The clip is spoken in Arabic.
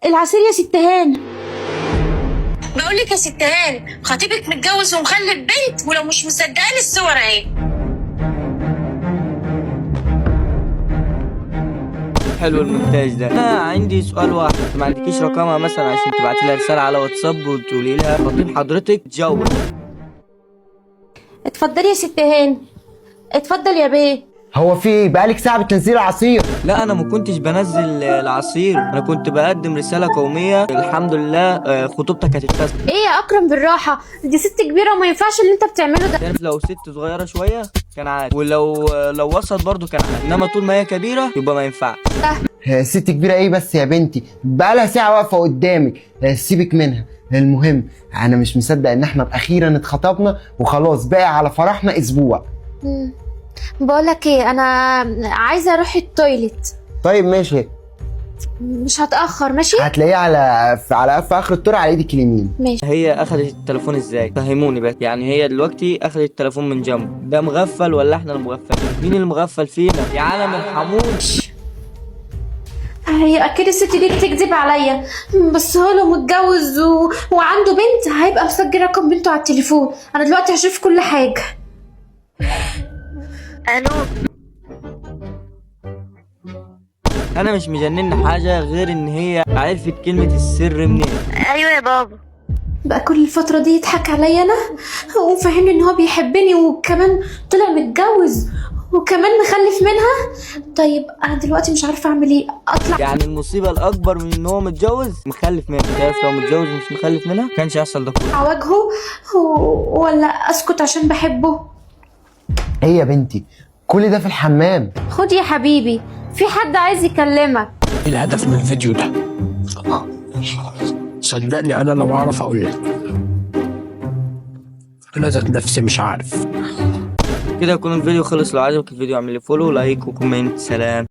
العصير يا ست هان. بقول لك يا ست هان، خطيبك متجوز ومخلف بنت، ولو مش مصدقاني الصور اهي. حلو المونتاج ده. انا عندي سؤال واحد، ما عندكيش رقمها مثلا عشان تبعتي لها رساله على واتساب وتقولي لها خطيب حضرتك اتجوز؟ اتفضلي يا ست هان، اتفضل يا بيه. هو في ايه؟ بقالك ساعة بتنزلي عصير. لا انا ما كنتش بنزل العصير، انا كنت بقدم رساله قوميه. الحمد لله خطوبتك هتتفسد. ايه يا اكرم بالراحه، دي ست كبيره وما ينفعش اللي انت بتعمله ده. تعرف لو ست صغيره شويه كان عادي، ولو وسط برضو كان عادي، انما طول ما هي كبيره يبقى ما ينفعش. ست كبيرة ايه بس يا بنتي؟ بقالها ساعة واقفة قدامك. سيبك منها. المهم انا مش مصدق ان احنا اخيرا اتخطبنا وخلاص بقى على فرحنا اسبوع. بقولك ايه، انا عايزه اروح التويليت. طيب ماشي، مش هتاخر ماشي؟ هتلاقيه في اخر الطرق على ايدك اليمين. ماشي. هي اخذت التليفون ازاي؟ فهموني بس. يعني هي دلوقتي اخذت التليفون من جنبه، ده مغفل ولا احنا المغفلين؟ مين المغفل فينا يا عالم الحموش؟ هي اكيد الست دي بتكذب عليا، بس هو لو متجوز وعنده بنت هيبقى مسجل رقم بنته على التليفون. انا دلوقتي هشوف كل حاجه. الو. انا مش مجنن حاجه غير ان هي عرفت كلمه السر منين. ايوه يا بابا. بقى كل الفتره دي يضحك عليا انا وفهمني ان هو بيحبني، وكمان طلع متجوز وكمان مخلف منها. طيب انا دلوقتي مش عارفه اعمل ايه، اطلع؟ يعني المصيبه الاكبر من ان هو متجوز مخلف منها. تعرف لو متجوز مش مخلف منها كانش يحصل ده كله. اواجهه ولا اسكت عشان بحبه؟ ايه يا بنتي كل ده في الحمام؟ خد يا حبيبي، في حد عايز يكلمك. ايه الهدف من الفيديو ده؟ صدقني انا لو اعرف اقول لك. انا ذات نفسي مش عارف. كده يكون الفيديو خلص. لو عجبك الفيديو اعمل لي فولو ولايك وكومنت. سلام.